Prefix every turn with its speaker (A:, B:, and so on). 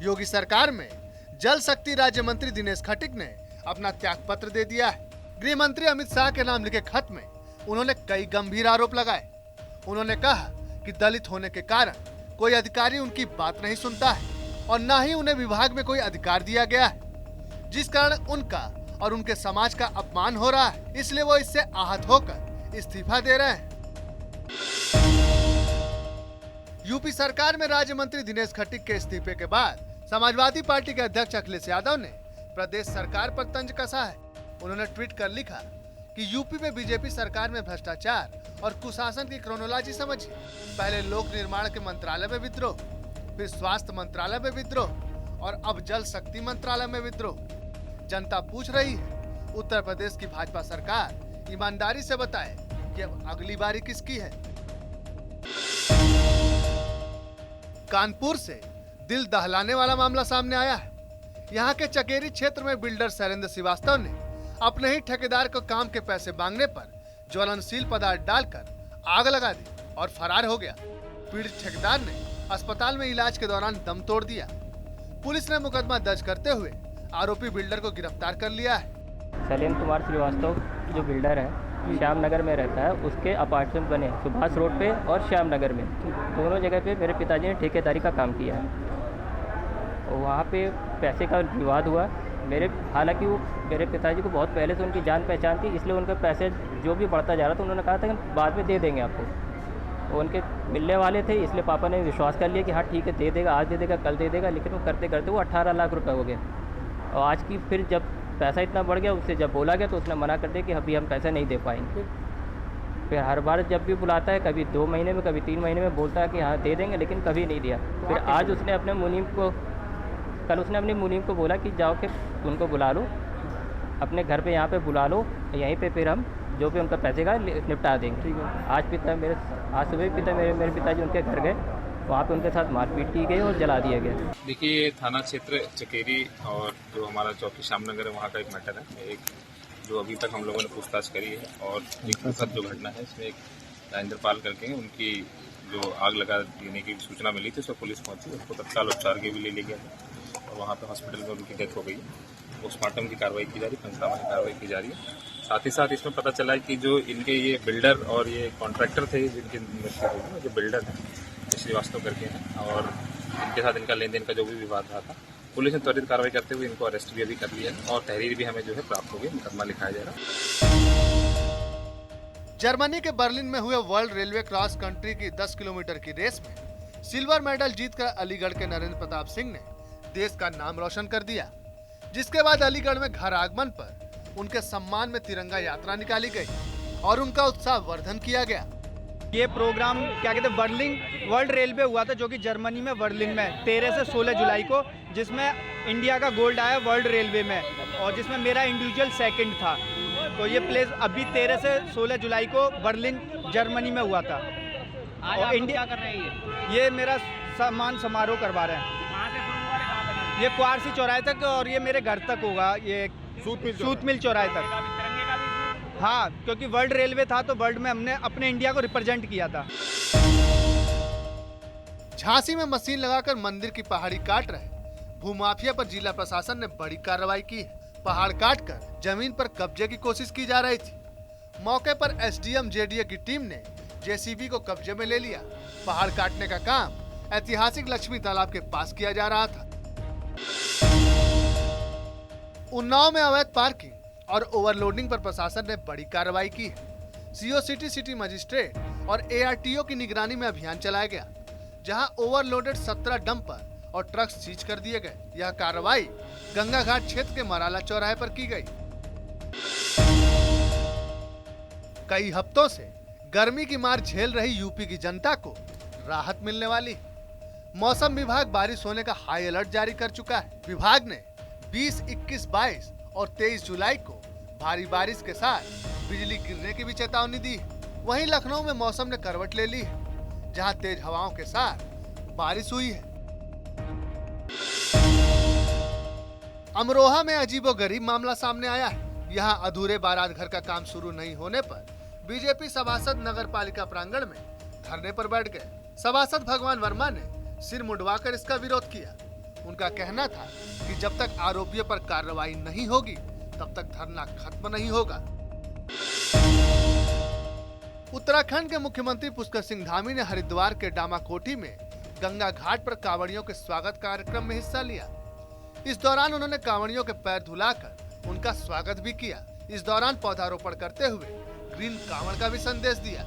A: योगी सरकार में जल शक्ति राज्य मंत्री दिनेश खटीक ने अपना त्याग पत्र दे दिया है। गृह मंत्री अमित शाह के नाम लिखे खत में उन्होंने कई गंभीर आरोप लगाए। उन्होंने कहा कि दलित होने के कारण कोई अधिकारी उनकी बात नहीं सुनता है और न ही उन्हें विभाग में कोई अधिकार दिया गया है, जिस कारण उनका और उनके समाज का अपमान हो रहा है। इसलिए वो इससे आहत होकर इस्तीफा दे रहे हैं। यूपी सरकार में राज्य मंत्री दिनेश खटीक के इस्तीफे के बाद समाजवादी पार्टी के अध्यक्ष अखिलेश यादव ने प्रदेश सरकार पर तंज कसा है। उन्होंने ट्वीट कर लिखा कि यूपी में बीजेपी सरकार में भ्रष्टाचार और कुशासन की क्रोनोलॉजी समझिए। पहले लोक निर्माण के मंत्रालय में विद्रोह, फिर स्वास्थ्य मंत्रालय में विद्रोह और अब जल शक्ति मंत्रालय में विद्रोह। जनता पूछ रही है, उत्तर प्रदेश की भाजपा सरकार ईमानदारी से बताए कि अब अगली बारी किसकी है। कानपुर से दिल दहलाने वाला मामला सामने आया है। यहाँ के चकेरी क्षेत्र में बिल्डर शैलेंद्र श्रीवास्तव ने अपने ही ठेकेदार को काम के पैसे मांगने पर ज्वलनशील पदार्थ डालकर आग लगा दी और फरार हो गया। पीड़ित ठेकेदार ने अस्पताल में इलाज के दौरान दम तोड़ दिया। पुलिस ने मुकदमा दर्ज करते हुए आरोपी बिल्डर को गिरफ्तार कर लिया है।
B: शैलेंद्र कुमार श्रीवास्तव जो बिल्डर है, श्याम नगर में रहता है। उसके अपार्टमेंट बने सुभाष रोड पे और श्याम नगर में, दोनों जगह पे मेरे पिताजी ने ठेकेदारी का काम किया है। और वहाँ पे पैसे का विवाद हुआ। हालांकि वो मेरे पिताजी को बहुत पहले से उनकी जान पहचान थी, इसलिए उनके पैसे जो भी बढ़ता जा रहा था उन्होंने कहा था कि बाद में दे देंगे आपको। वो उनके मिलने वाले थे, इसलिए पापा ने विश्वास कर लिया कि हाँ ठीक है दे देगा, आज दे देगा, कल दे देगा। लेकिन वो करते करते वो 18 लाख रुपए हो गए। और आज की फिर जब पैसा इतना बढ़ गया, उससे जब बोला गया तो उसने मना कर दिया कि अभी हम पैसा नहीं दे पाएंगे। फिर हर बार जब भी बुलाता है, कभी 2 महीने में, कभी 3 महीने में बोलता है कि हाँ दे देंगे, लेकिन कभी नहीं दिया। फिर आज उसने अपने मुनीम को बोला कि जाओ के उनको बुला लो, अपने घर पे यहाँ पे बुला लो, यहीं पे फिर हम जो भी उनका पैसे का निपटा देंगे। आज सुबह मेरे पिताजी उनके घर गए, वहाँ पे उनके साथ मारपीट की गई और जला दिया गया।
C: देखिए, थाना क्षेत्र चकेरी और जो हमारा चौकी श्यामनगर है, वहाँ का एक मैटर है, एक जो अभी तक हम लोगों ने पूछताछ करी है। और एक दुखद जो घटना है, इसमें एक राजेंद्र पाल करके उनकी जो आग लगा देने की सूचना मिली थी, उसमें पुलिस पहुंची, उनको तत्काल उपचार के भी ले लिया गया और वहाँ पे हॉस्पिटल में उनकी डेथ हो गई। पोस्टमार्टम की कार्रवाई की जा रही है, पंचनामा की कार्रवाई की जा रही है। साथ ही साथ इसमें पता चला है कि जो इनके ये बिल्डर और ये कॉन्ट्रैक्टर थे, जिनकी मृत्यु हुई, जो बिल्डर है श्रीवास्तव करके हैं, और इनके साथ इनका लेन देन का जो भी विवाद रहा था, पुलिस ने त्वरित कार्रवाई करते हुए इनको अरेस्ट भी अभी कर लिया है और तहरीर भी हमें जो है प्राप्त हो गई, मुकदमा लिखाया जाएगा।
A: जर्मनी के बर्लिन में हुए वर्ल्ड रेलवे क्रॉस कंट्री की 10 किलोमीटर की रेस में सिल्वर मेडल जीतकर अलीगढ़ के नरेंद्र प्रताप सिंह ने देश का नाम रोशन कर दिया। जिसके बाद अलीगढ़ में घर आगमन पर उनके सम्मान में तिरंगा यात्रा निकाली गई और उनका उत्साह वर्धन किया गया।
D: ये प्रोग्राम क्या कहते हैं, बर्लिन वर्ल्ड रेलवे हुआ था, जो कि जर्मनी में बर्लिन में 13 से 16 जुलाई को, जिसमें इंडिया का गोल्ड आया वर्ल्ड रेलवे में और जिसमें मेरा इंडिविजुअल सेकंड था। तो ये प्लेस अभी 13 से 16 जुलाई को बर्लिन जर्मनी में हुआ था। और इंडिया कर रहे हैं, ये मेरा सम्मान समारोह करवा रहे हैं। ये क्वारसी चौराहे तक और ये मेरे घर तक होगा, ये सूत मिल चौराहे तक। हाँ, क्योंकि वर्ल्ड रेलवे था तो वर्ल्ड में हमने अपने इंडिया को रिप्रेजेंट किया था।
A: झांसी में मशीन लगाकर मंदिर की पहाड़ी काट रहे भूमाफिया पर जिला प्रशासन ने बड़ी कार्रवाई की है। पहाड़ काटकर जमीन पर कब्जे की कोशिश की जा रही थी। मौके पर एसडीएम जेडीए की टीम ने जेसीबी को कब्जे में ले लिया। पहाड़ काटने का काम ऐतिहासिक लक्ष्मी तालाब के पास किया जा रहा था। उन्नाव में अवैध पार्किंग और ओवरलोडिंग पर प्रशासन ने बड़ी कार्रवाई की है। सीओ सिटी मजिस्ट्रेट और एआरटीओ की निगरानी में अभियान चलाया गया, जहां ओवरलोडेड 17 डंपर और ट्रक सीज कर दिए गए। यह कार्रवाई गंगा घाट क्षेत्र के मराला चौराहे पर की गई। कई हफ्तों से गर्मी की मार झेल रही यूपी की जनता को राहत मिलने वाली। मौसम विभाग बारिश होने का हाई अलर्ट जारी कर चुका है। विभाग ने 20, 21, 22 और 23 जुलाई को भारी बारिश के साथ बिजली गिरने की भी चेतावनी दी है। वहीं लखनऊ में मौसम ने करवट ले ली है, जहां तेज हवाओं के साथ बारिश हुई है। अमरोहा में अजीबोगरीब मामला सामने आया है। यहां अधूरे बारात घर का काम शुरू नहीं होने पर बीजेपी सभासद नगर पालिका प्रांगण में धरने पर बैठ गए। सभासद भगवान वर्मा ने सिर मुंडवाकर इसका विरोध किया। उनका कहना था कि जब तक आरोपियों पर कार्रवाई नहीं होगी तब तक धरना खत्म नहीं होगा। उत्तराखंड के मुख्यमंत्री पुष्कर सिंह धामी ने हरिद्वार के डामाकोटी में गंगा घाट पर कांवड़ियों के स्वागत कार्यक्रम में हिस्सा लिया। इस दौरान उन्होंने कांवड़ियों के पैर धुलाकर उनका स्वागत भी किया। इस दौरान पौधारोपण करते हुए ग्रीन कांवड़ का भी संदेश दिया।